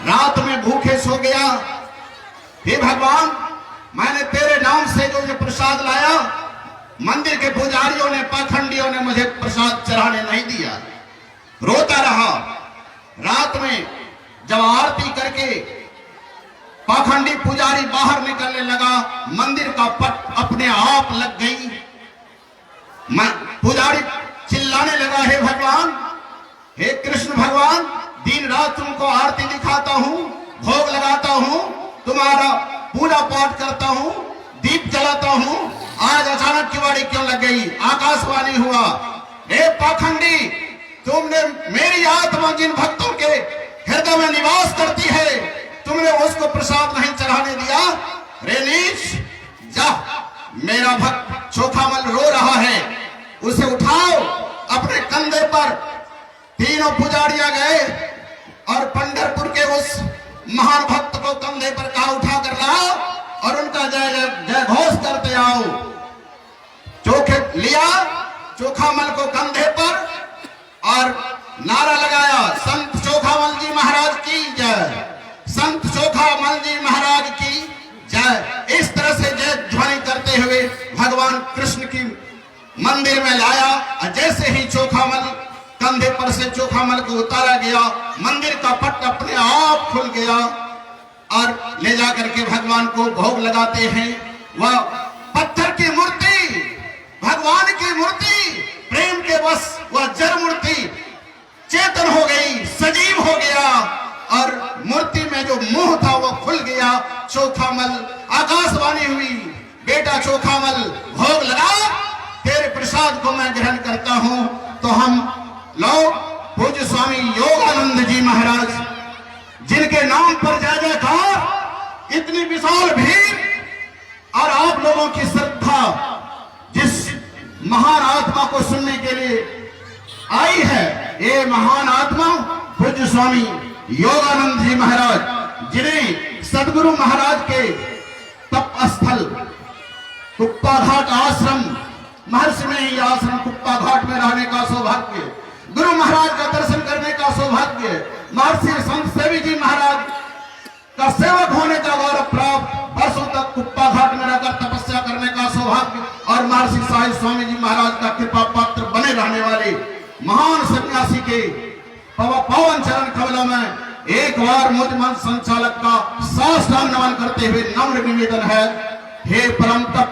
रात में भूखे सो गया। हे भगवान, मैंने तेरे नाम से जो ये प्रसाद लाया, मंदिर के पुजारियों ने, पाखंडियों ने मुझे प्रसाद चढ़ाने नहीं दिया। रोता रहा। रात में जब आरती करके पाखंडी पुजारी बाहर निकलने लगा, मंदिर का पट अपने आप लग गई। पुजारी चिल्लाने लगा, हे भगवान, हे कृष्ण भगवान, दिन रात तुमको आरती दिखाता हूं, भोग लगाता हूं, तुम्हारा पूजा पाठ करता हूं, दीप जलाता हूं, आज अचानक किवाड़ी क्यों लग गई? आकाशवाणी हुआ, हे पाखंडी, तुमने मेरी आत्मा जिन भक्तों के हृदय में निवास करती है, तुमने उसको प्रसाद नहीं चढ़ाने दिया। रे नीच, जा, मेरा भक्त चोखामल रो रहा है, उसे उठाओ अपने कंधे पर। तीनों पुजारियां गए और पंढरपुर के उस महान भक्त को कंधे पर कहा, उठा कर लाओ और उनका जय घोष करते आओ। चोखे लिया चोखामल को कंधे पर और नारा लगाया, संत चोखामल जी महाराज की जय, संत चोखामल जी महाराज की जय। इस तरह से जय ध्वनि करते हुए भगवान कृष्ण की मंदिर में लाया। और जैसे ही चोखामल कंधे पर से चोखामल को उतारा गया, मंदिर का पट अपने आप खुल गया और ले जाकर के भगवान को भोग लगाते हैं। वह पत्थर की मूर्ति, भगवान की मूर्ति, प्रेम के बस वह जड़ मूर्ति चेतन हो गई, सजीव हो गया और मूर्ति में जो मोह था वो खुल गया। चोखामल, आकाशवाणी हुई, बेटा चोखामल, भोग लगा, तेरे प्रसाद को मैं ग्रहण करता हूं। तो हम लोग पूज्य स्वामी योगानंद जी महाराज, जिनके नाम पर जय जयकार, इतनी विशाल भीड़ और आप लोगों की श्रद्धा जिस महान आत्मा को सुनने के लिए आई है, ये महान आत्मा पूज्य स्वामी योगानंद जी महाराज, जिन्हें सदगुरु महाराज के तप स्थल कुप्पा घाट आश्रम, महर्षि में ही आश्रम कुप्पा घाट में रहने का सौभाग्य, गुरु महाराज का दर्शन करने का सौभाग्य, महर्षि संत सेवी जी महाराज का सेवक होने का गौरव प्राप्त, वर्षों तक कुप्पा घाट में रहकर तपस्या करने का सौभाग्य और महर्षि साहिब स्वामी जी महाराज का कृपा पात्र बने रहने वाले महान सन्यासी के पावन चरण कमलों में एक बार मुझ मंच संचालक का साष्टांग नमन करते हुए नम्र निवेदन है, हे परम तप,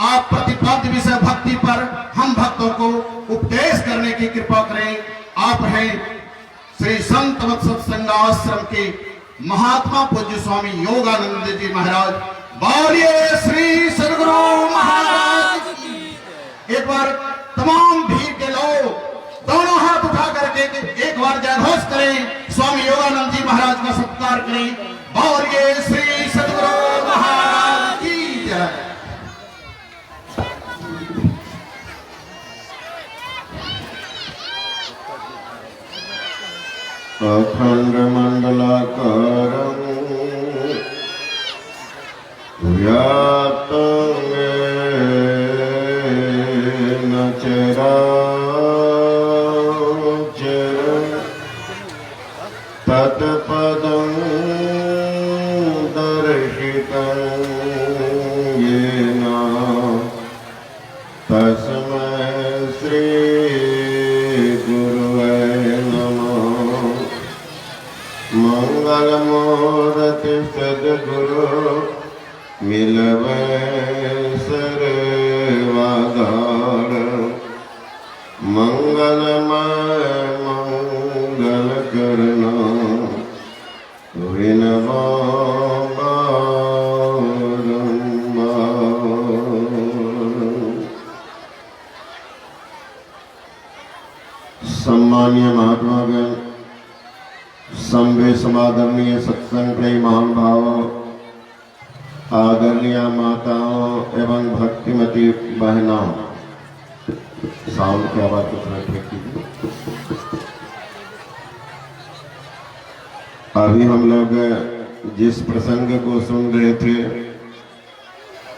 आप प्रतिपाद्य विषय भक्ति पर हम भक्तों को उपदेश करने की कृपा करें। आप हैं श्री संत सत्संग आश्रम के महात्मा पूज्य स्वामी योगानंद जी महाराज। बोलिए श्री सद्गुरु महाराज की। एक बार तमाम भीड़ के लोग दोनों हाथ उठा करके एक बार जय घोष करें, स्वामी योगानंद जी महाराज का सत्कार करें। बोलिए श्री सद्गुरु महाराज की जय। अखंड मंडलाकारं व्याप्तं येन चराचरं तत्पदं दर्शितं येन तस्मै श्री मंगलमूर्ति सद्गुरु मिलवे सर्वाधार, मंगलमय मंगल करना विनवा सम्मानीय महात्मागण, संवे समादरणीय सत्संग प्रेमी महानुभाव, आदरणीय माताओं एवं भक्तिमती बहनों, साउंड की आवाज को थोड़ा ठीक कीजिए। अभी हम लोग जिस प्रसंग को सुन रहे थे,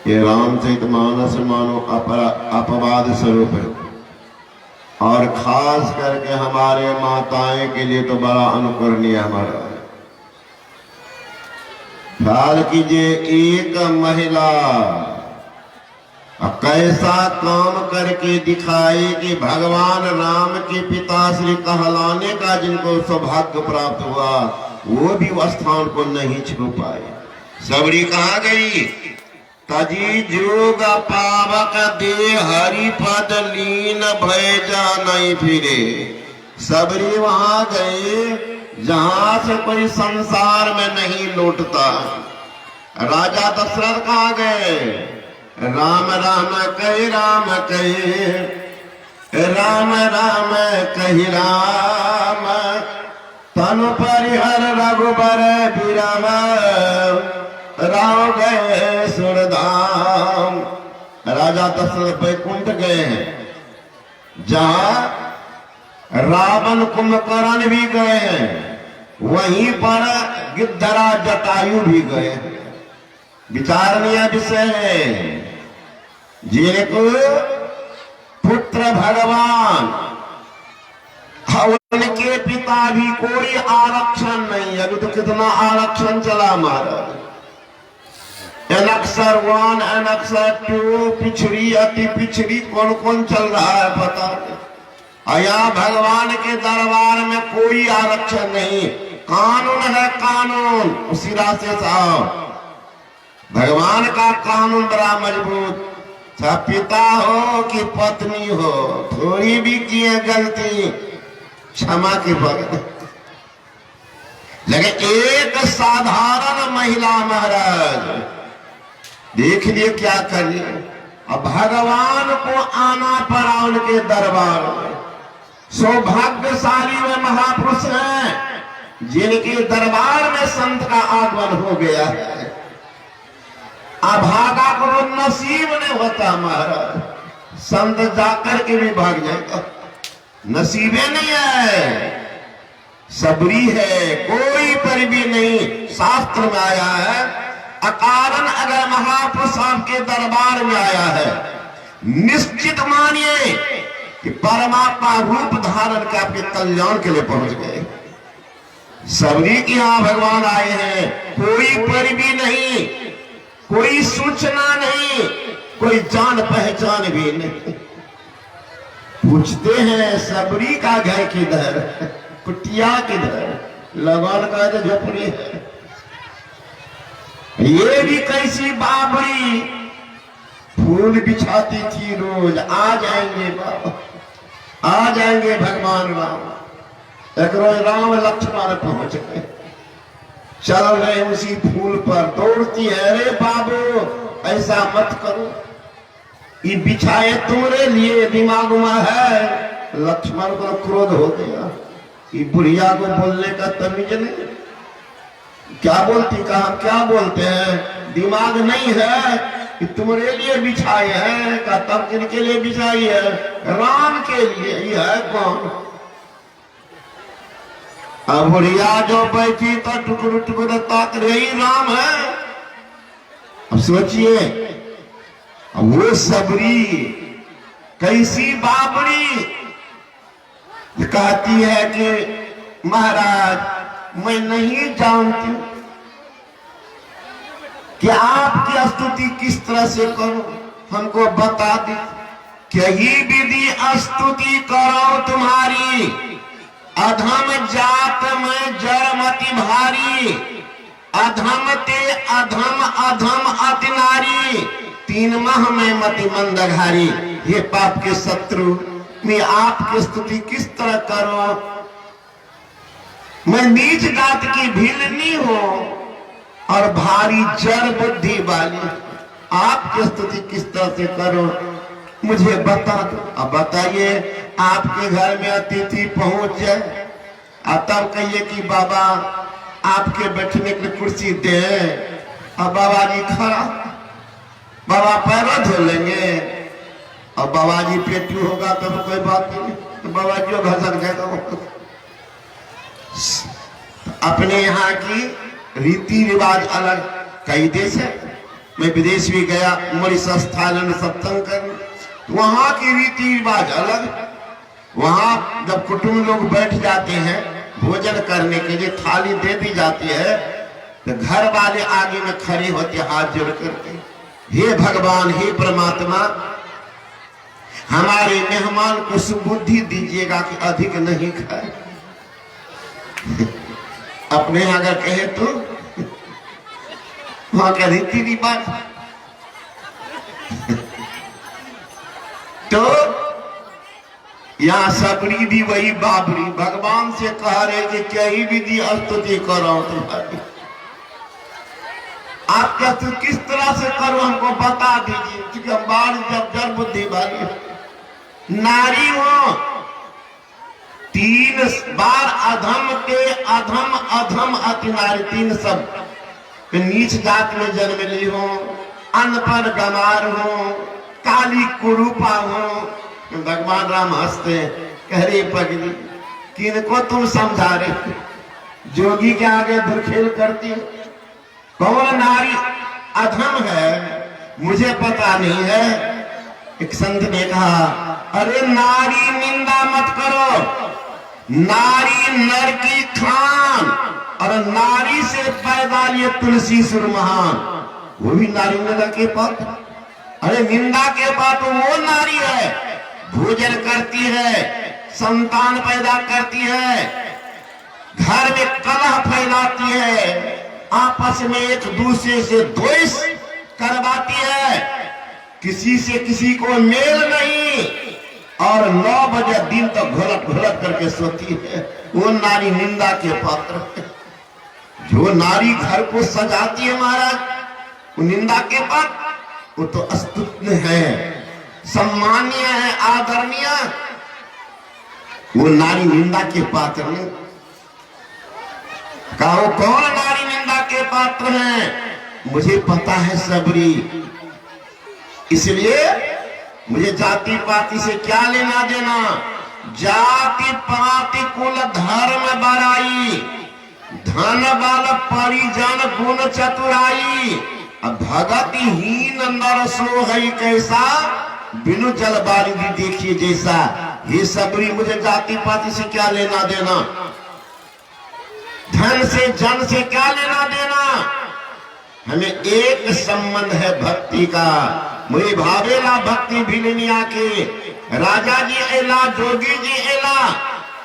ये रामचरितमानस मानो अपवाद स्वरूप है और खास करके हमारे माताएं के लिए तो बड़ा अनुकरणीय हमारा है। ख्याल कीजिए, एक महिला कैसा काम करके दिखाए कि भगवान राम के पिता श्री कहलाने का जिनको सौभाग्य प्राप्त हुआ, वो भी वह स्थान को नहीं छू पाए। सबरी कहाँ गई? तजी जोग पावक दे हरि पद लीन भय जा नहीं फिरे। सबरी वहां गए जहां से कोई संसार में नहीं लौटता। राजा दशरथ कहाँ गए? राम राम कहे राम कहे, राम राम कही राम, तनु परिहर रघुबर बिरम, राव गए सुरधाम। राजा दशरथ बैकुंठ गए हैं, जहां रावण कुंभकर्ण भी गए हैं, वहीं पर गिद्धराज जटायु भी गए हैं। विचारणीय विषय है। जिनको पुत्र भगवान, उनके पिता भी कोई आरक्षण नहीं। अभी तो कितना आरक्षण चला महाराज। अनक्षर 1, अनक्षर 2, पिछड़ी अति पिछड़ी, कौन कौन चल रहा है पता नहीं। यहाँ भगवान के दरबार में कोई आरक्षण नहीं। कानून है कानून, उसी रास्ते से आओ। भगवान का कानून बड़ा मजबूत। चाहे पिता हो कि पत्नी हो, थोड़ी भी किए गलती क्षमा की बगैर। लेकिन एक साधारण महिला महाराज देख लिए क्या करिए। अब भगवान को आना पड़ा उनके दरबार में। सौभाग्यशाली वे महापुरुष हैं जिनके दरबार में संत का आगमन हो गया है। अभागा को नसीब नहीं होता महाराज, संत जाकर के भी भाग जाएगा। नसीबे नहीं है, सबरी है, कोई पर भी नहीं। शास्त्र में आया है, अकारण अगर महापुरुष आपके दरबार में आया है, निश्चित मानिए कि परमात्मा रूप धारण के आपके कल्याण के लिए पहुंच गए। सबरी के यहाँ भगवान आए हैं, कोई पर भी नहीं, कोई सूचना नहीं, कोई जान पहचान भी नहीं। पूछते हैं सबरी का घर किधर, कुटिया किधर, लगन का तो झोपड़ी है। ये भी कैसी बाबरी फूल बिछाती थी रोज। आ जाएंगे बाबा, आ जाएंगे भगवान राम। एक रोज राम लक्ष्मण पहुंच गए, चल रहे उसी फूल पर, दौड़ती है, अरे बाबू ऐसा मत करो, ये बिछाए तुम्हारे लिए, दिमाग में है। लक्ष्मण को क्रोध हो गया, ये बुढ़िया को बोलने का तमीज नहीं। क्या बोलती, कहा क्या बोलते हैं, दिमाग नहीं है कि तुम्हारे लिए बिछाए हैं, का तब किनके लिए बिछाई है? राम के लिए। ये है कौन? अब बुढ़िया जो बैठी तो टुकड़ टुकड़ ताक रही, राम है। अब सोचिए, वो सबरी कैसी बाबरी कहती है कि महाराज मैं नहीं जानती कि आपकी स्तुति किस तरह से करूं, हमको बता दी। कही विधि स्तुति करो तुम्हारी, अधम जात में जरमति भारी, अधम ते अधम अधम अति नारी, 3 माह में मति मंदघारी। ये पाप के शत्रु, मैं आपकी स्तुति किस तरह करूं? मैं नीच जात की भिलनी हूं और भारी जड़ बुद्धि वाली, आपकी स्तुति किस तरह से करूं, मुझे बता दो। अब बताइए, आपके घर में अतिथि पहुंच जाए और तब कहिए कि बाबा आपके बैठने की कुर्सी दे, और बाबा जी खड़ा, बाबा पैरों धो लेंगे, और बाबा जी पेटू होगा तो कोई बात नहीं, तो बाबा जी घसक जाएगा। अपने यहाँ की रीति रिवाज अलग, कई देश है। मैं विदेश भी गया, मॉरिशस, थाईलैंड सत्संग करने, वहां की रीति रिवाज अलग। वहां जब कुटुंब लोग बैठ जाते हैं भोजन करने के लिए, थाली दे दी जाती है, तो घर वाले आगे में खड़े होते हाथ जोड़ करके, हे भगवान, हे परमात्मा, हमारे मेहमान को सुबुद्धि दीजिएगा कि अधिक नहीं खाए। अपने अगर कहे तो वहां का रीति रिवाज। तो यहाँ सबरी भी वही बाबरी भगवान से कह रहे कि क्या ही विधि स्तुति करो तुम्हारी, आप क्या तो किस तरह से करो हमको बता दीजिए, क्योंकि हम बाल जब जड़ बुद्धि वाली नारी हो, 3 बार अधम के अधम अधम अति नारी, 3 शब्द, नीच जात में जन्म ली हो, अनपढ़ गंवार हो, काली कुरूपा हो। भगवान राम हंसते कह रहे पगली किनको तुम समझा रहे, जोगी के आगे दुर्खेल करती, कौन नारी अधम है मुझे पता नहीं है। एक संत ने कहा, अरे नारी निंदा मत करो, नारी नर की खान, और नारी से पैदा लिए तुलसी सुर महान, वो भी नारी निंदा के पात्र। अरे निंदा के पात्र वो नारी है, भोजन करती है, संतान पैदा करती है, घर में कलह फैलाती है, आपस में एक दूसरे से द्वेष करवाती है, किसी से किसी को मेल नहीं, और 9 बजे दिन तक घुलट घुलट करके सोती है, वो नारी निंदा के पात्र है। जो नारी घर को सजाती है महाराज, वो निंदा के पात्र, वो तो स्तुत्य है, सम्मानीय है, आदरणीय, वो नारी निंदा के पात्र नहीं। कहो कौन नारी निंदा के पात्र हैं, मुझे पता है सबरी, इसलिए मुझे जाति पाति से क्या लेना देना। जाति पाति कुल धर्म बड़ाई, धन बल परिजन गुण चतुराई, अब भगति हीन नर सो है कैसा, बिनु जल बारिधि देखिए जैसा। ये सबरी मुझे जाति पाति से क्या लेना देना, धन से जन से क्या लेना देना, हमें एक संबंध है भक्ति का। मुझे भावेला भक्ति भिलनिया के, राजा जी एला, जोगी जी एला,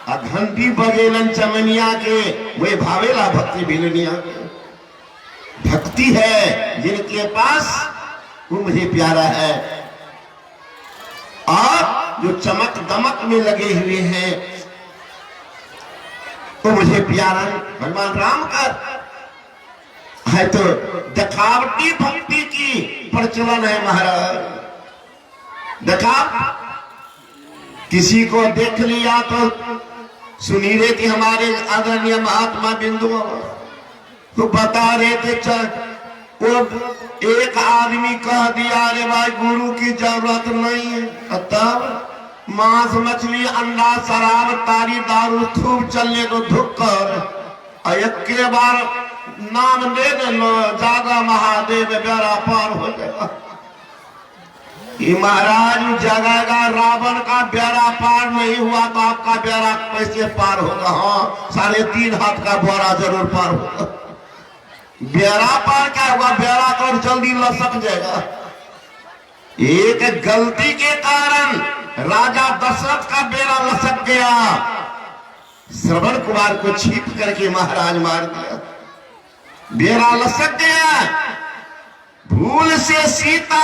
घंटी बजेलन चमनिया के, मुझे भावेला भक्ति भिलनिया के। भक्ति है जिनके पास, वो मुझे प्यारा है। और जो चमक दमक में लगे हुए हैं, तो मुझे प्यारा भगवान राम का है। तो दिखावटी भक्ति की प्रचलन है महाराज। दिखाव, किसी को देख लिया तो सुनी रहे थे हमारे आदरणीय महात्मा बिंदु, तो बता रहे थे, वो एक आदमी कह दिया, अरे भाई गुरु की जरूरत नहीं है, तब मांस मछली अंडा शराब तारी दारू खूब चलने को धुक कर एक के बार नाम ले लो, जागा महादेव, बेड़ा पार हो जाएगा। महाराज जगह रावण का बेड़ा पार नहीं हुआ तो आपका बेड़ा कैसे पार होगा? हाँ, 3.5 हाथ का बोरा जरूर पार होगा। बेड़ा पार क्या होगा? बेड़ा तो जल्दी लसक जाएगा। एक गलती के कारण राजा दशरथ का बेड़ा लसक गया, श्रवण कुमार को छीप करके महाराज मार दिया, बेड़ा लसक गया। भूल से सीता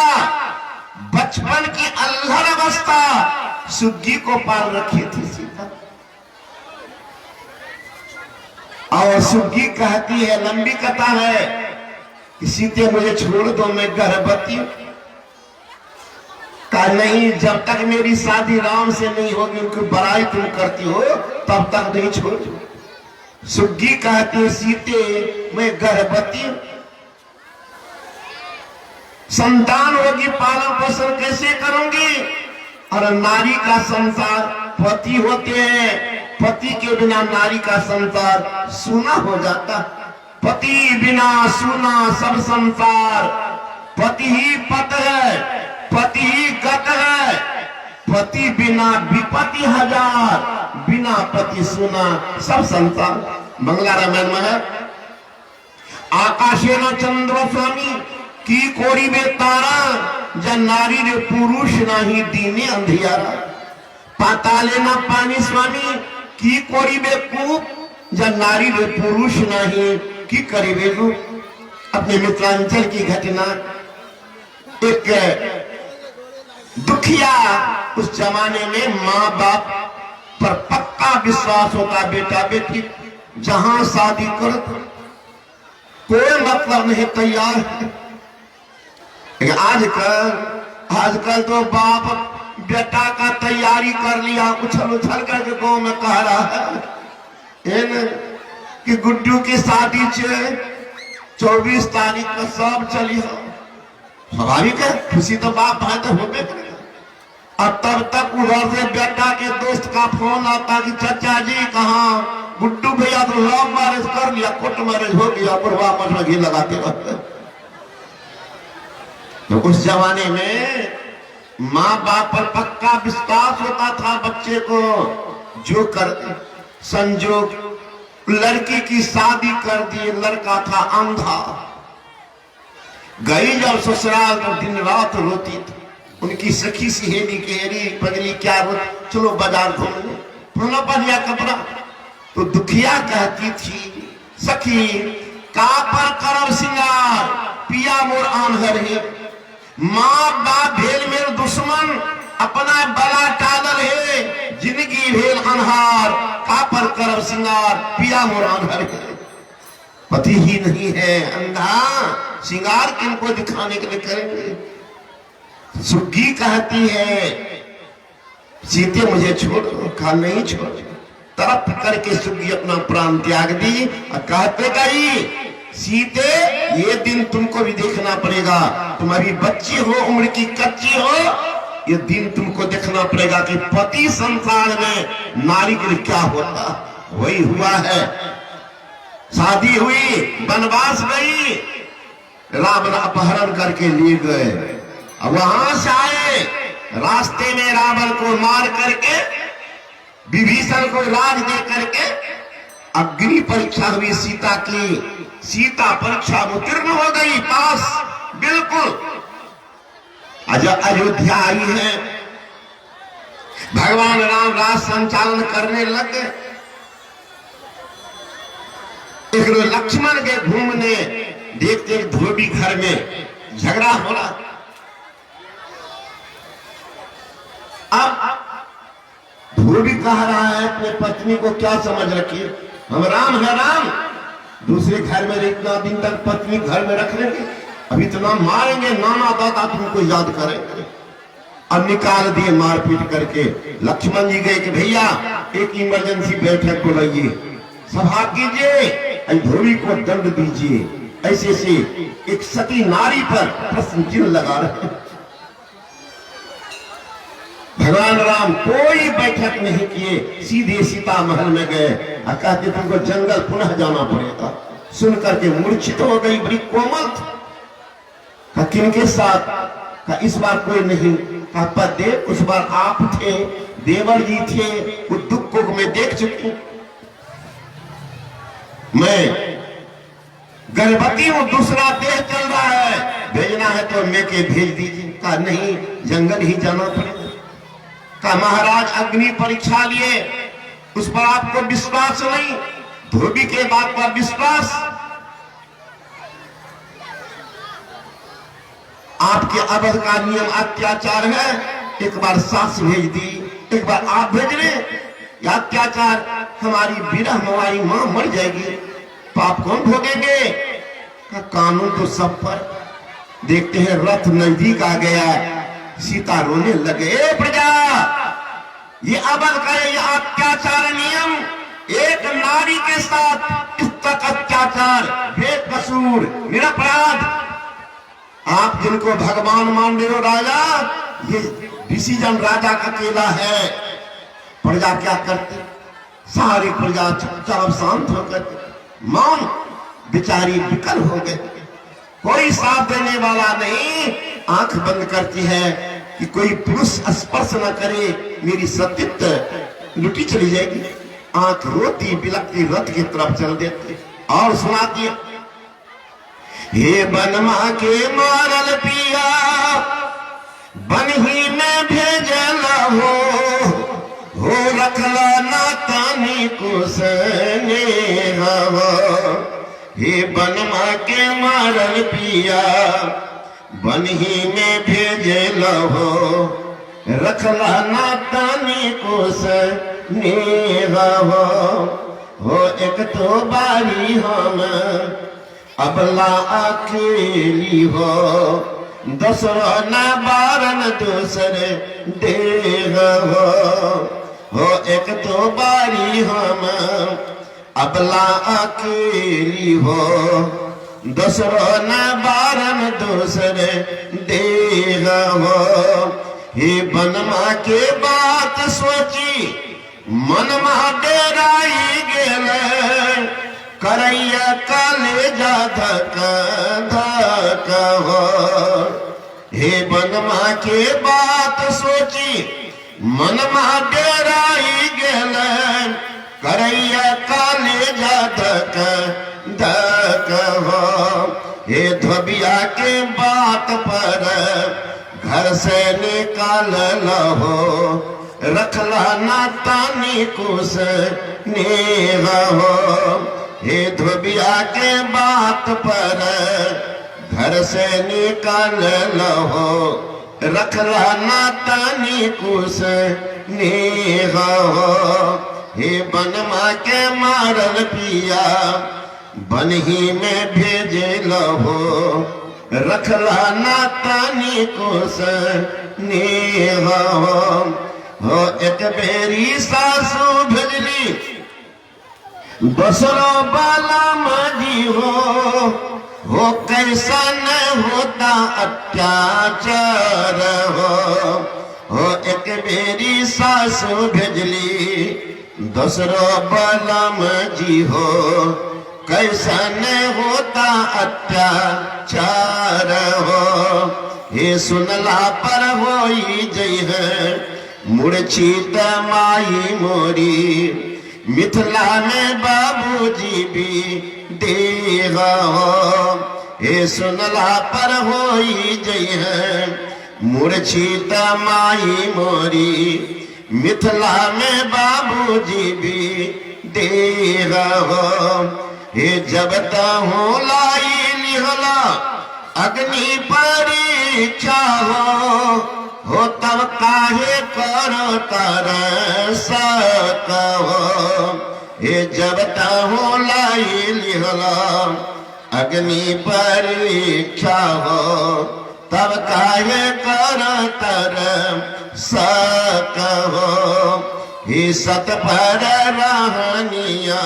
बचपन की अल्हड़ अवस्था सुग्गी को पाल रखी थी सीता, और सुग्गी कहती है, लंबी कथा है, कि सीते मुझे छोड़ दो, मैं गर्भवती हूं। कहा नहीं, जब तक मेरी शादी राम से नहीं होगी, उनकी बड़ाई तुम करती हो, तब तक नहीं छोड़। सुग्गी कहती है, सीते मैं गर्भवती हूं, संतान होगी, पालन पोषण कैसे करूंगी? और नारी का संसार पति होते हैं, पति के बिना नारी का संसार सूना हो जाता। पति बिना सूना सब संसार, पति ही पत है, पति ही गत है, पति बिना विपत्ति हजार, बिना पति सुना सब संसार। मंगला रामायण में है, आकाशे न चंद्र स्वामी की कोरी बे तारा, ज नारी रे पुरुष नाही दीने अंधियारा। पाताले न पानी स्वामी की कोरी बे कूप, ज नारी रे पुरुष नाही की करीबे रूप। अपने मिथिलांचल की घटना, एक दुखिया, उस जमाने में माँ बाप पर पक्का विश्वास होता, बेटा बेटी जहां शादी कर कोई मतलब नहीं, तैयार है। आजकल तो बाप बेटा का तैयारी कर लिया, उछल उछल करके गांव में कह रहा है कि गुड्डू की शादी 24 तारीख का सब चली हो। स्वाभाविक है, खुशी तो बाप है तो होबे करेगा। और तब तक उधर से बेटा के दोस्त का फोन आता कि चाचा जी कहाँ, गुड्डू भैया तो लव मैरिज कर लिया, कोर्ट मैरिज हो गया, बुढ़वा मठ में घी लगाते रहते। तो उस जमाने में माँ बाप पर पक्का विश्वास होता था बच्चे को, जो कर संजोग लड़की की शादी कर दी, लड़का था अंधा। गई जब ससुराल तो दिन रात रोती थी। उनकी सखी सहेली केरी पगली क्या रो, चलो बाजार घूमने, पुराना बढ़िया कपड़ा। तो दुखिया कहती थी, सखी का पर करब सिंगार, पिया मोर आन्हर है। माँ बाप भेल मेरे दुश्मन, अपना बला टादल है। जिंदगी भेल अनहार, का पर करब सिंगार, पिया मोर आन्हर है। पति ही नहीं है, अंधा, सिंगार किनको दिखाने के लिए करेंगे। सुग्गी कहती है, सीते मुझे छोड़ दो, कहा नहीं छोड़। तरफ करके सुग्गी अपना प्राण त्याग दी और कहते गई, सीते ये दिन तुमको भी देखना पड़ेगा। तुम अभी बच्ची हो, उम्र की कच्ची हो, ये दिन तुमको देखना पड़ेगा कि पति संसार में नारी के लिए क्या होता। वही हुआ है, शादी हुई, वनवास गई, रावण अपहरण करके ले गए। अब वहां से आए, रास्ते में रावण को मार करके, विभीषण को राज दे करके अग्नि परीक्षा हुई सीता की। सीता परीक्षा उत्तीर्ण हो गई, पास बिल्कुल। अयोध्या आई है, भगवान राम राज संचालन करने लगे। एक लक्ष्मण के घूमने देखते धोबी घर में झगड़ा हो रहा। अब धोबी कह रहा है अपने पत्नी को, क्या समझ रखी, हम राम है राम, दूसरे घर में इतना दिन तक पत्नी घर में रख लेंगे, अब इतना मारेंगे, नाना दादा तुमको याद करेंगे। अब निकाल दिए मारपीट करके। लक्ष्मण जी गए कि भैया एक इमरजेंसी बैठक बुलाइए, सभा कीजिए, धोबी को दंड दीजिए। ऐसे से एक सती नारी पर प्रश्न चिन्ह लगा रहे। भगवान राम कोई बैठक नहीं किए, सीधे सीता महल में गए और कहते तुमको जंगल पुनः जाना पड़ेगा। सुन करके मूर्छित हो गई, बड़ी कोमल था। किनके साथ? का इस बार कोई नहीं। कहा पति उस बार आप थे, देवर जी थे, उस दुख को मैं देख चुकी, मैं गर्भवती हूं, दूसरा देश चल रहा है, भेजना है तो मैं के भेज दीजिए। कहा नहीं, जंगल ही जाना पड़ेगा। कहा महाराज अग्नि परीक्षा लिए, उस पर आपको विश्वास नहीं, धोबी के बात पर विश्वास, आपके अवध का नियम अत्याचार है। एक बार सास भेज दी, एक बार आप भेज रहे, अत्याचार, हमारी विरह हमारी मां मर जाएगी, पाप कौन भोगेंगे? कानून तो सब पर। देखते हैं रथ नजदीक आ गया, सीता रोने लगे, प्रजा ये अवध का ये अत्याचार नियम, एक नारी के साथ इस तक अत्याचार, बेकसूर निरपराध, आप जिनको भगवान मान रहे हो राजा, ये डिसीजन राजा का अकेला है। प्रजा क्या करते? सारी प्रजा चुपचाप शांत होकर मौन, बेचारी विकल हो गई, कोई साथ देने वाला नहीं। आंख बंद करती है कि कोई पुरुष स्पर्श न करे, मेरी सतीत्व लुटी चली जाएगी। आंख रोती बिलकती रथ की तरफ चल देती और सुनाती है, हे बनमा के मारल पिया बन ही में भेजल हो रखला ना तानी को स्नेहा हे बनमा के मारल पिया बन ही में भेजल हो रखला ना तानी को स्नेहा हो एक तो बारी हम अबला अकेली हो दूसरो न बारन दूसरे देह हो एक तो बारी हम अबला अकेली हो दूसरो न बारन दूसरे देह हो हे बनमा के बात सोची मनमा डेराई गेल करैया कलेजा धक धक हो हे बनमा के बात सोची मनमा डेराई गेल करैया कलेजा धक धक हो हे धोबिया के बात पर घर से निकाल हो रखला ना तानी कुछ नेह हो हे धोबिया के बात पर घर से निकाल हो रखला ना तानी कुछ नेह हो हे बनमा के मारल पिया बन ही में भेजल हो रखला ना तानी कुछ नेह हो एक बेरी सासू भेजली दूसरो बाला माजी हो कैसा न होता अत्याचार हो एक बेरी सासू भेजली दूसरो बाला माजी हो कैसा न होता अत्याचार हो हे सुनला पर होई जई है मुड़छी माई मोरी मिथिला में बाबूजी भी देह हो हे सुनला पर होई जई है मुड़छी माई मोरी मिथिला में बाबूजी भी देह हो हे जब तहु लाई लिहला अग्नि परीक्षा हो तब काहे करो तरस कहो हे जब तहु लाई लिहला अग्नि परीक्षा हो तब काहे करो तरस कहो हे सत पर रहनिया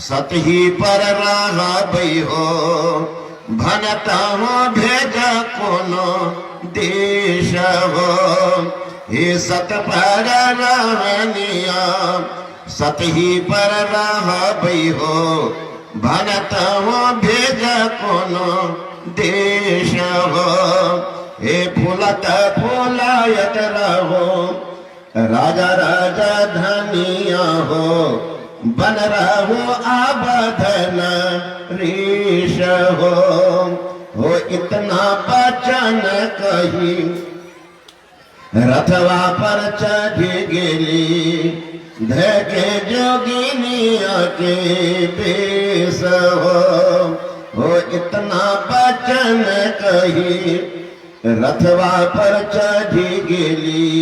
सत ही पर रहबै हो भनता हो भेज कोनो देश हो हे सत पर रहनिया सत ही पर रहबै हो भनता हो भेज कोनो देश हो हे फूलत फूलायत रहो राजा राजा धनिया हो बन रहो आबधन ऋष हो इतना बचन कही रथवा पर चढ़ गेली धके जोगिनिया के बेस हो इतना बचन कही रथवा पर चढ़ गेली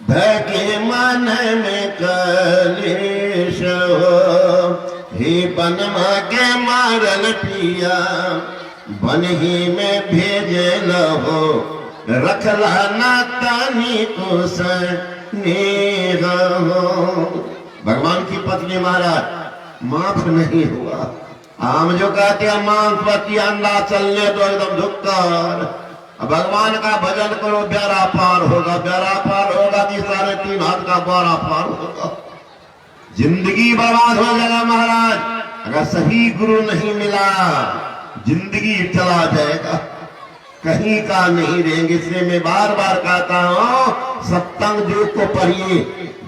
धके मन में कलेश हो हे बनमा के मारल पिया बन ही में भेजल हो रखला ना तानी को स्नेह हो भगवान की पत्नी महाराज माफ नहीं हुआ हम जो कहते हैं मांस पति अंडा चलने दो एकदम झुककर भगवान का भजन करो प्यारा पार होगा कि सारे 3 हाथ का बारा पार होगा। जिंदगी बर्बाद हो जाएगा महाराज अगर सही गुरु नहीं मिला जिंदगी चला जाएगा कहीं का नहीं रहेंगे। इसलिए मैं बार बार कहता हूँ सत्संग युग को पढ़िए।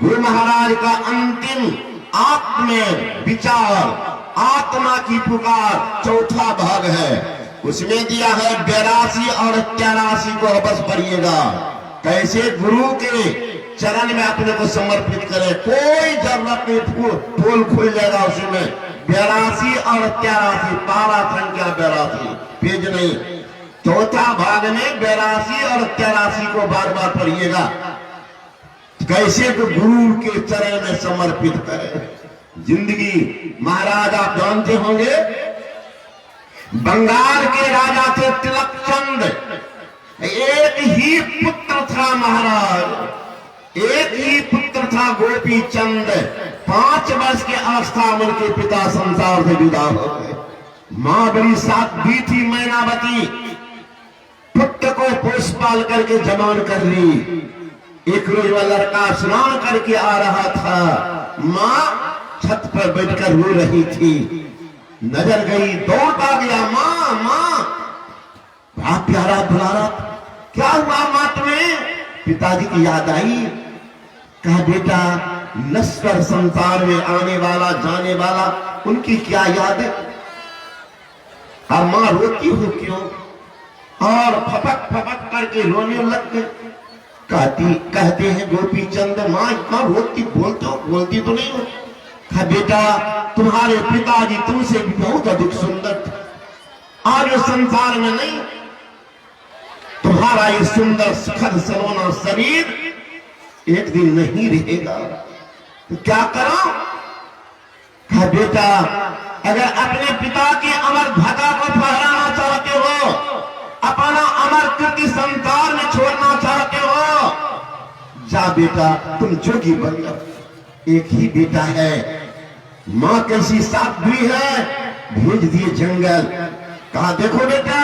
गुरु महाराज का अंतिम आत्म विचार आत्मा की पुकार चौथा भाग है, उसमें दिया है 82 और 83 को बस पढ़िएगा। कैसे गुरु के चरण में अपने को समर्पित करें, कोई जरूरत नहीं, फूल खुल जाएगा उसमें। 82 और 83 पारा संख्या 82 पेज नहीं, चौथा भाग में 82 और 83 को बार बार पढ़िएगा। कैसे तो गुरु के चरण में समर्पित करें जिंदगी। महाराज आप जानते होंगे, बंगाल के राजा थे तिलक चंद, एक ही पुत्र था महाराज, एक ही पुत्र था गोपी चंद। 5 वर्ष के अवस्था में उनके पिता संसार से विदा हो गए। मां बड़ी साध्वी थी मैनावती, पुत्र को पोष पाल करके जवान कर ली। एक रोज वह लड़का स्नान करके आ रहा था, मां छत पर बैठकर रो रही थी, नजर गई, दौड़ता गया, मां मां, बड़ा प्यारा बुलारा, क्या हुआ मां तुम्हें? पिताजी की याद आई। कहा बेटा, नश्वर संसार में आने वाला जाने वाला, उनकी क्या याद है? और मां रोती हो क्यों? और फपक फपक करके रोने लग गए। कहते हैं गोपी चंद, मां इतना रोती, बोलती तो नहीं हो। कहा बेटा, तुम्हारे पिताजी तुमसे भी बहुत अधिक सुंदर थे, आज संसार में नहीं। तुम्हारा ये सुंदर सुखद सलोना शरीर एक दिन नहीं रहेगा, तो क्या करो? कहा बेटा, अगर अपने पिता की अमर ध्वजा को फहराना चाहते हो, अपना अमर कीर्ति संसार में छोड़ना चाहते हो, जा बेटा तुम जोगी बन जाओ। एक ही बेटा है, मां कैसी साध्वी है, भेज दिए जंगल। कहा देखो बेटा,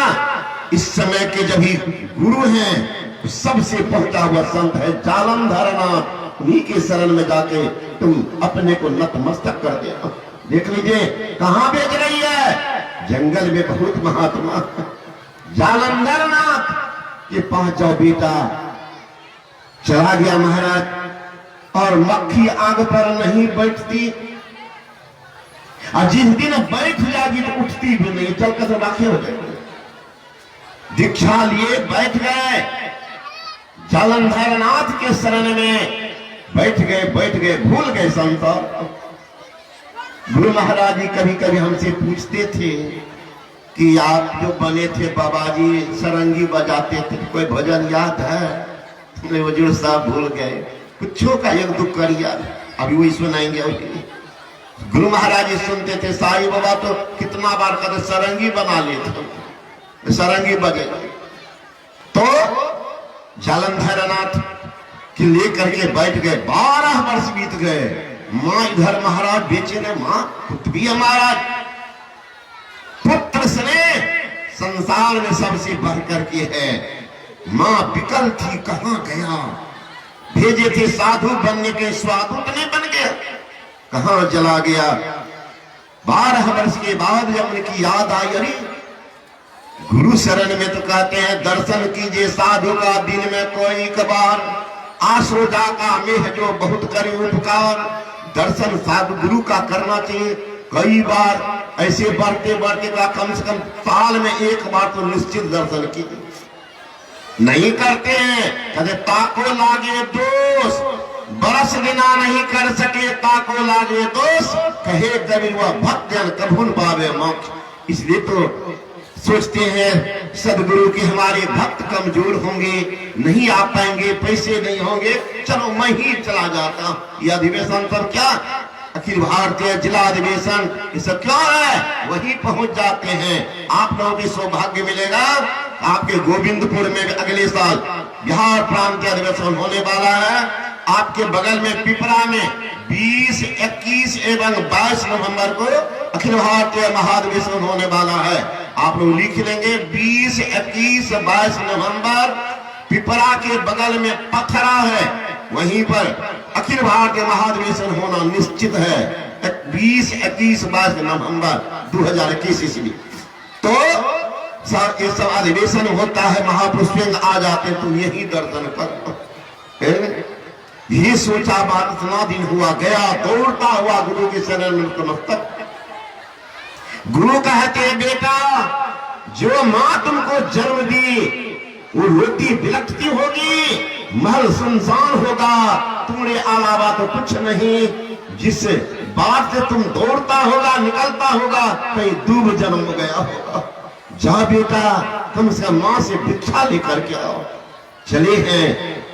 इस समय के जब ही गुरु हैं, सबसे पहुंचा हुआ संत है जालंधर नाथ, उन्हीं के शरण में जाके तुम अपने को नतमस्तक कर देना। देख लीजिए कहां भेज रही है, जंगल में बहुत महात्मा जालंधर नाथ के पास जाओ बेटा। चला गया महाराज, और मक्खी आग पर नहीं बैठती, और जिस दिन बैठ जाएगी तो उठती भी नहीं, चलकर राखे हो जाएगी। दीक्षा लिए बैठ गए, जालंधर नाथ के शरण में बैठ गए, भूल गए संसार। गुरु महाराज जी कभी कभी हमसे पूछते थे कि आप जो बने थे बाबा जी, सरंगी बजाते थे, कोई भजन याद है? वजूर साहब भूल गए, कुछों का एक दुख कर याद, अभी वही सुनाएंगे। गुरु महाराज जी सुनते थे, साईं बाबा तो कितना बार कहते सरंगी बना लेते, सरंगी बजे। तो जालंधर नाथ के लेकर के बैठ गए, 12 वर्ष बीत गए। मां इधर महाराज बेचैन, मां पुत्र भी महाराज, पुत्र स्नेह संसार में सबसे बढ़ करके है। मां विकल थी, कहां गया? भेजे थे साधु बनने के, साधु तो नहीं बन गया, कहां चला गया? 12 वर्ष के बाद जब उनकी याद आई, अरे गुरु शरण में तो कहते हैं दर्शन कीजिए साधु का दिन में कोई एक बार, आसोजा का मेह जो बहुत करे उपकार। दर्शन साधु गुरु का करना चाहिए कई बार, ऐसे बढ़ते बढ़ते का कम से कम साल में एक बार तो निश्चित दर्शन कीजिए। नहीं करते हैं, कहते ताको लागे दोष, बरस बिना नहीं कर सके ताको लागे दोष, कहे कबीर भक्त जन कभुन पावे मोक्ष। इसलिए तो सोचते हैं सदगुरु के हमारे भक्त कमजोर होंगे, नहीं आ पाएंगे, पैसे नहीं होंगे, चलो मैं ही चला जाता। ये अधिवेशन सब क्या, अखिल भारतीय जिला अधिवेशन, ये सब क्या है, वही पहुंच जाते हैं। आप लोगों को सौभाग्य मिलेगा, आपके गोविंदपुर में अगले साल बिहार प्रांतीय अधिवेशन होने वाला है। आपके बगल में पिपरा में 20, 21 एवं 22 नवंबर को अखिल भारतीय महाधिवेशन होने वाला है। आप लोग लिख लेंगे 20, 21, 22 नवंबर, पिपरा के बगल में पथरा है, वहीं पर अखिल भारतीय महाधिवेशन होना निश्चित है। 20, 21, 22 नवंबर 2021 ईस्वी। तो ये सब अधिवेशन होता है, महापुरुष आ जाते, तुम यही दर्शन कर। ये सोचा बात, इतना दिन हुआ, गया दौड़ता हुआ गुरु के शरण में नतमस्तक। गुरु कहते बेटा, जो मां तुमको जन्म दी वो रोती बिलखती होगी, महल सुनसान होगा, तुम्हारे अलावा तो कुछ नहीं। जिस बात से तुम दौड़ता होगा, निकलता होगा, कहीं डूब जन्म गया होगा। जा बेटा, तुम से मां से भिक्षा लेकर के आओ। चले हैं,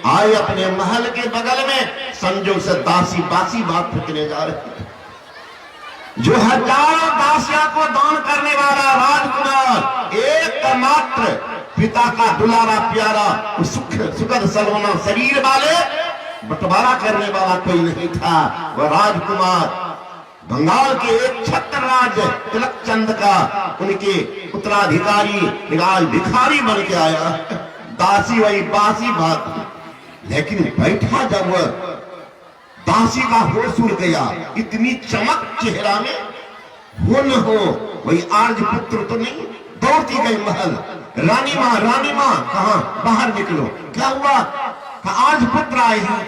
आए अपने महल के बगल में, संजोग से दासी बासी बात फेंकने जा रहे हैं। जो हजारों दासियों को दान करने वाला राजकुमार, एकमात्र पिता का दुलारा प्यारा, सुखद सलोना शरीर वाले, बंटवारा करने वाला कोई नहीं था। वह राजकुमार बंगाल के एक छत्र राज तिलक चंद का, उनके उत्तराधिकारी आज भिखारी बन के आया। दासी वही बासी बात, लेकिन बैठा जब वह दासी का होश उड़ गया, इतनी चमक चेहरा में, हो न हो वही आर्ज पुत्र तो नहीं। दौड़ती गई महल, रानी माँ कहा, बाहर निकलो। क्या हुआ? आर्ज पुत्र आए हैं।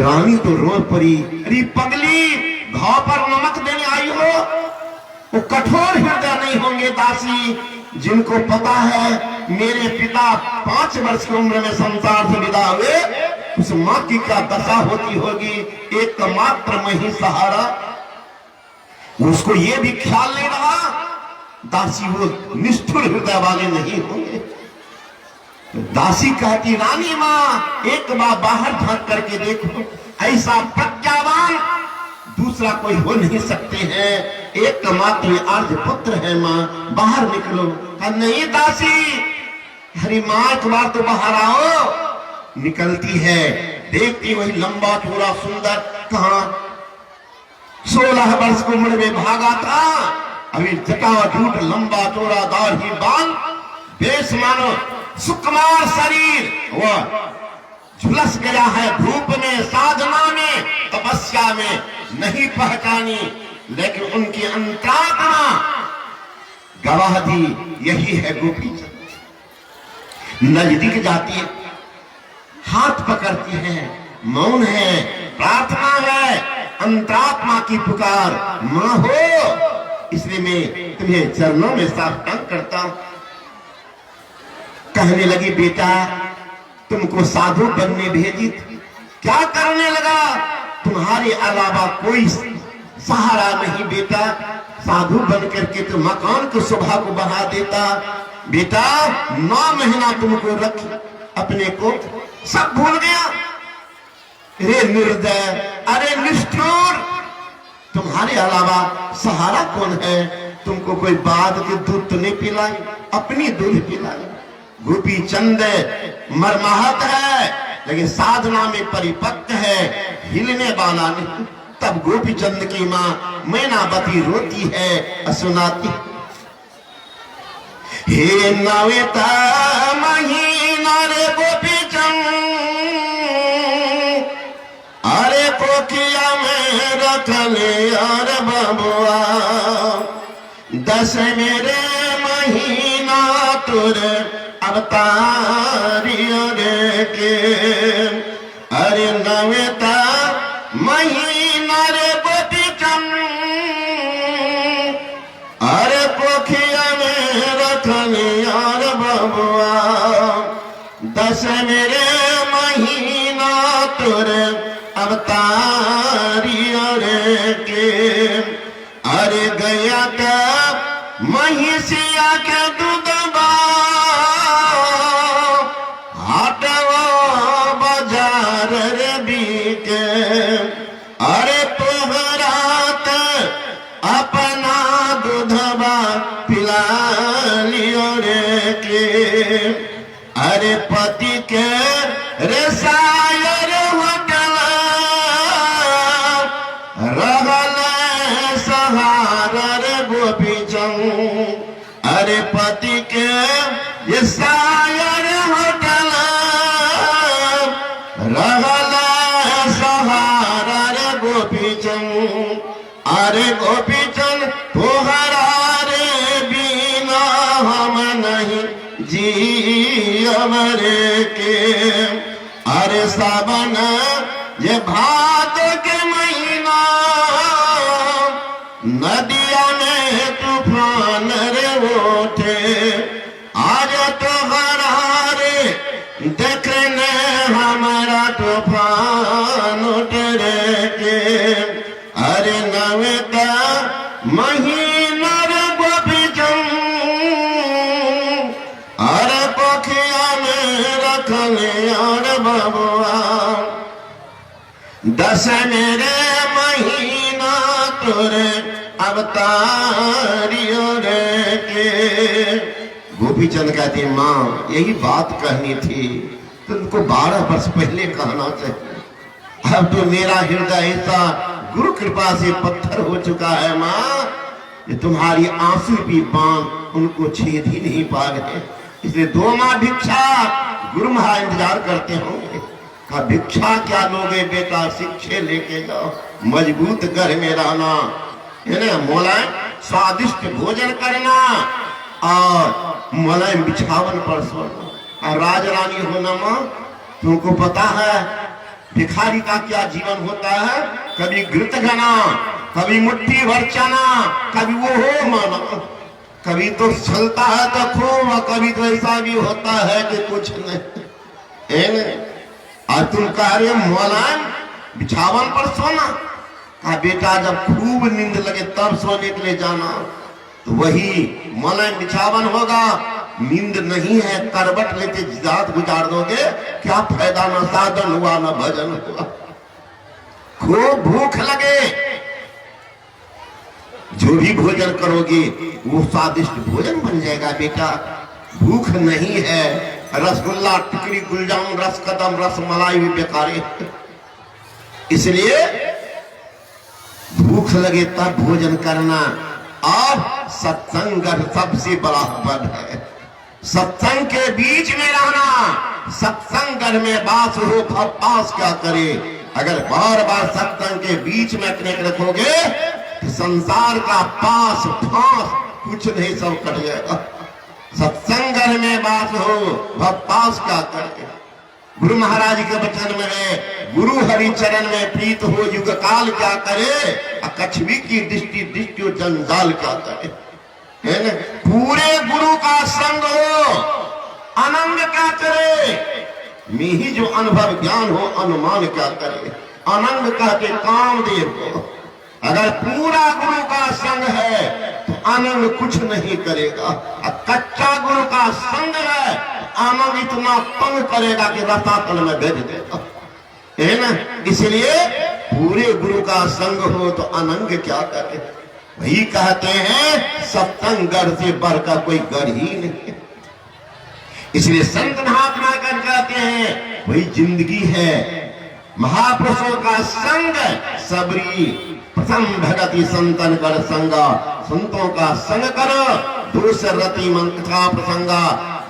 रानी तो रो पड़ी, अरे पगली, घाव पर नमक देने आई हो? वो कठोर हृदय नहीं होंगे दासी, जिनको पता है मेरे पिता 5 वर्ष की उम्र में संसार से विदा हुए, उस मां की क्या दशा होती होगी। एकमात्र मैं ही सहारा, उसको ये भी ख्याल नहीं रहा। दासी वो निष्ठुर हृदय वाले नहीं होंगे। दासी कहती, रानी मां, एक बार बाहर झांक करके देखो, ऐसा प्रज्ञावान दूसरा कोई हो नहीं सकते हैं, एकमात्र आर्ज पुत्र है मां, बाहर निकलो। नहीं दासी, हरी मां एक बार तो बाहर आओ। निकलती है, देखती वही लंबा चौड़ा सुंदर, कहा 16 वर्ष की उम्र में भागा था, अभी जटाजूट लंबा चौड़ा दाढ़ी बाल, बेश मानो सुकुमार शरीर, वह झुलस गया है धूप में, साधना में, तपस्या में, नहीं पहचानी। लेकिन उनकी अंतरात्मा गवाह दी, यही है गोपी चंद। नजदीक जाती है, हाथ पकड़ती है, मौन है, प्रार्थना है, अंतरात्मा की पुकार, मां हो, इसलिए मैं तुम्हें चरणों में साष्टांग करता हूं। कहने लगी, बेटा तुमको साधु बनने भेजी थी, क्या करने लगा? तुम्हारे अलावा कोई सहारा नहीं बेटा, साधु बन करके तो मकान की शोभा को बढ़ा देता। बेटा 9 महीना तुमको रख अपने को, सब भूल गया। रे निर्दय, अरे निष्ठुर, तुम्हारे अलावा सहारा कौन है? तुमको कोई बाद के दूध तो नहीं पिलाई, अपनी दूध पिलाई। गोपी चंद मरमाहत है, लेकिन साधना में परिपक्व है, हिलने वाला नहीं। तब गोपी चंद की मां मैनावती रोती है, सुनाती, हे नवेता महीना रे गोपी चंद, अरे कोकिया में रख ले यार बबुआ, 10 मेरे महीना तुरे अवतारियों के, अरे नवेता महीना रे गोपी चंद, अरे पोखिया में रख यार बबुआ, 10 मेरे महीना तुरे अवतारियों के, अरे गया का महिषिया के दूधबा, हाटवा बाजार रे बीके, अरे तोहरा अपना दूधबा पिला लियो रे के, अरे पति के रे सायर होटल रहल सहारा रे गोपी चंद, अरे पति के ये सायर होटल रहल सहारा रे गोपी चंद, अरे गोपी चंद तोहरा रे बिना हम नहीं जीव रे के, अरे सावन ये भाद के महीना नदिया तूफान रे उठे, आज तो हरारे देखने हमारा तूफान उठ रे के। अरे नवे का महीना रे गोपीचम, अरे पोखिया में रखले और बबुआ, दस मेरे महीना तोरे अवतारियों रे के। गोपीचंद कहती माँ यही बात कहनी थी तो उनको 12 वर्ष पहले कहना चाहिए। अब तो मेरा हृदय ऐसा गुरु कृपा से पत्थर हो चुका है माँ, ये तुम्हारी आंसू की बांध उनको छेद ही नहीं पा रहे। इसलिए 2 माह भिक्षा गुरु महा इंतजार करते होंगे। कहा भिक्षा क्या लोगे बेटा, शिक्षे लेके जाओ, मजबूत घर में रहना है ना, मोलायम स्वादिष्ट भोजन करना और मोलायम बिछावन पर सोना और राज रानी होना। माँ तुमको पता है भिखारी का क्या जीवन होता है, कभी घृत घना, कभी मुट्ठी भर चना, कभी वो हो माना, कभी तो चलता है तो खूब और कभी तो ऐसा भी होता है कि कुछ नहीं। और तुम कह रहे मोलायम बिछावन पर सोना। कहा बेटा जब खूब नींद लगे तब सोने के लिए जाना, तो वही मोलायम बिछावन होगा। नींद नहीं है करवट लेते रात गुजार दोगे, क्या फायदा, ना साधन हुआ ना भजन हुआ। खूब भूख लगे, जो भी भोजन करोगे वो स्वादिष्ट भोजन बन जाएगा बेटा। भूख नहीं है, रसगुल्ला टिकरी गुलजामुन रस कदम रस मलाई भी बेकार है। इसलिए भूख लगे तब भोजन करना। और सत्संग सबसे बड़ा पद है, सत्संग के बीच में रहना। सत्संग में बास हो पास क्या करे, अगर बार बार सत्संग के बीच में अपने रखोगे तो संसार का पास फांस कुछ नहीं, सब कट जाएगा। सत्संग में बास हो पास क्या करे। गुरु महाराज के वचन में है, गुरु हरि चरण में प्रीत हो युग काल क्या करे, कछवी की दृष्टि दृष्टि जंजाल क्या करे, है न। पूरे गुरु का संग हो, अनंग क्या करे, में ही जो अनुभव ज्ञान हो अनुमान क्या करे। अनंग कहते कामदेव को। अगर पूरा गुरु का संग है तो अनंग कुछ नहीं करेगा, और कच्चा गुरु का संग है अनंग इतना तंग करेगा कि रसातल में भेज देगा, है ना। इसलिए पूरे गुरु का संग हो तो अनंग क्या करे। वही कहते हैं सत्संग गढ़ से बढ़कर कोई गढ़ ही नहीं। इसलिए संत महात्मा कर कहते हैं वही जिंदगी है। महापुरुषों का संग सबरी प्रथम भगति संतन कर संगा, संतों का संग करो दूसर रति मंत्र का प्रसंगा।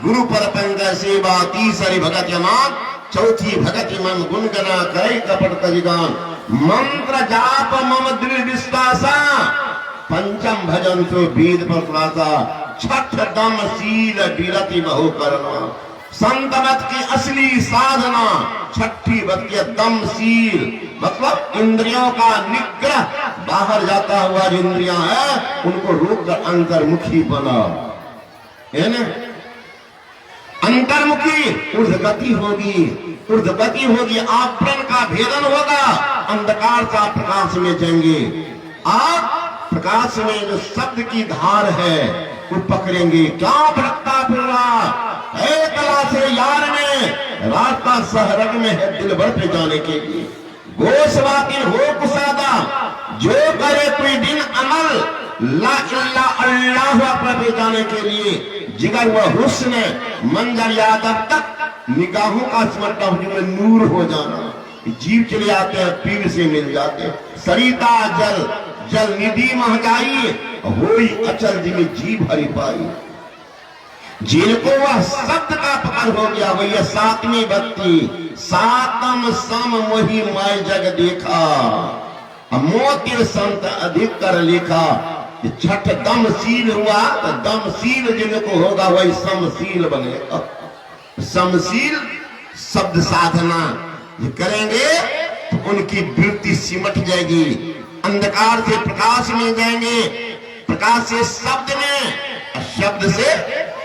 गुरु पर पंग सेवा तीसरी भगत मान, चौथी भगति मन गुनगना करे कपट तजिगान। मंत्र जाप मम दृढ़ विश्वासा, पंचम भजन सो वेद प्रश्वासा। छठ दम शील विरति बहु करना, संत मत की असली साधना। छठी भक्ति दम शील मतलब इंद्रियों का निग्रह, बाहर जाता हुआ जो इंद्रियां है उनको रोक कर अंतर्मुखी बना, है ना। अंतर्मुखी ऊर्ध्वगति होगी, ऊर्ध्वगति होगी, आवरण का भेदन होगा, अंधकार का प्रकाश में जाएंगे। आप प्रकाश में जो शब्द की धार है वो पकड़ेंगे। क्या भटकता फिर रहा है कला से यार में, रास्ता सहरग में है दिल भर पे जाने के लिए। गोसवाकिन हो कुसादा, जो करे कोई दिन अमल ला इल्ला अल्लाह पर जाने के लिए। जिगर व हुस्न मंजर यादव तक निगाहों का स्मरण में नूर हो जाना। जीव चले आते हैं पीर से मिल जाते हैं। सरिता जल जल निधि महजाई, होई अचल जिमे जीव हरि पाई। जिनको वह शब्द का पकड़ हो गया वही 7वीं भक्ति। सातम सम मोहि माय जग देखा, मोतिर संत अधिक कर लिखा। छठ दमशील हुआ तो दमशील जिनको होगा वही समशील बनेगा। समशील शब्द साधना जो करेंगे तो उनकी वृत्ति सिमट जाएगी, अंधकार से प्रकाश में जाएंगे, प्रकाश से शब्द में, शब्द से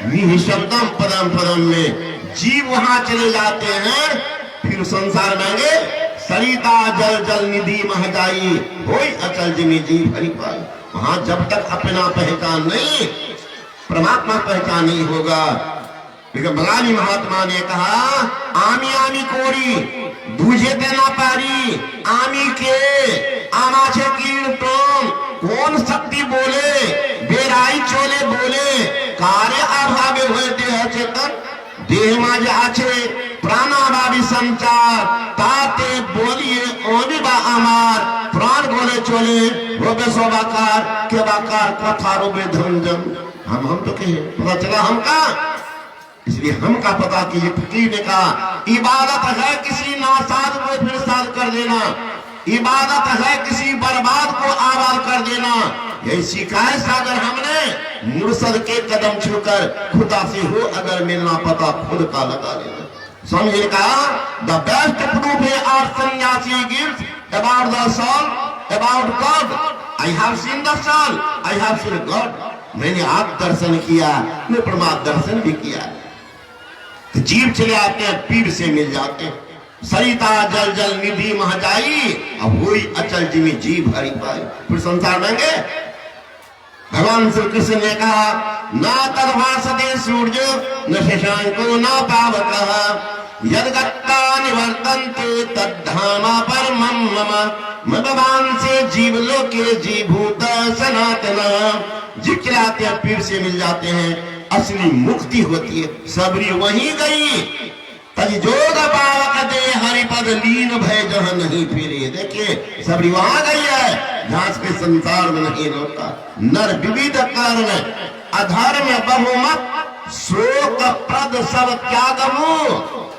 निःशब्दम पदम पदम में जीव वहां चले जाते हैं। फिर संसार मांगे सरिता जल जल निधि मह जाई, होई अचल जिमी जीव हरि पाई। वहां जब तक अपना पहचान नहीं, परमात्मा पहचान नहीं होगा। लेकिन बंगाली महात्मा ने कहा आमी आमी कोड़ी बुझे ना पारी, आमी के आमा छे कीर्तन कौन शक्ति बोले, बेराई चोले बोले, कार्य अभावे हुए देह चेतन, देह माजे आछे प्राणाभावी संचार, ताते बोलिए ओनिबा आमार, प्राण बोले चोले रोबे सोबाकार के बाकार कथा रोबे धनजन। हम तो कहे पता चला हम का, इसलिए हम का पता कीजिए। फकीर ने कहा इबादत है किसी नासाद को फिर साध कर देना, इबादत है किसी बर्बाद को आबाद कर देना। यही शिकायत सागर हमने मुर्शद के कदम छूकर खुदा से हो अगर मिलना पता खुद का लगा लेना। समझे कहा द बेस्ट प्रूफ है are sannyasi gives about the soul, about God. I have seen the soul, I have seen God. मैंने आप दर्शन किया, मैं परमात्मा दर्शन भी किया। तो जीव चले आते हैं, पीर से मिल जाते हैं। सरिता जल जल निधि मह जाई, अब हुई अचल जिमी जीव हरि पाई। फिर संसार मांगे भगवान श्री कृष्ण ने कहा ना तद्भासते सूर्य न शशांको न पावकः, यद्गत्ता निवर्तन्ते तद्धामा परमं मम। मैं भगवान से जीव लोके जीभूत सनातन। जीव चलाते हैं, पीर से मिल जाते हैं, असली मुक्ति होती है। सबरी वहीं गई तज जोग पावक दे हरिपद लीन भय जह नहीं फिरे। देखिए सबरी वहां गई है जहां के संसार में नहीं लौटा। नर विविध कारण अधर्म बहुमत शोक प्रद सब त्यागमु,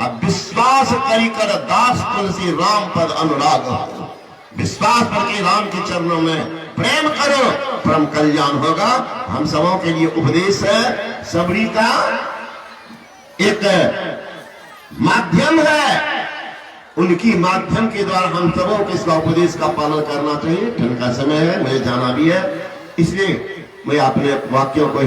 अब विश्वास करी कर दास तुलसी राम पद अनुराग। विश्वास करके राम के चरणों में प्रेम करो, परम कल्याण होगा। हम सबों के लिए उपदेश है, सबरी का एक माध्यम है, उनकी माध्यम के द्वारा हम सबों को इसका उपदेश का पालन करना चाहिए। ठंड का समय है, मुझे जाना भी है, इसलिए मैं अपने वाक्यों को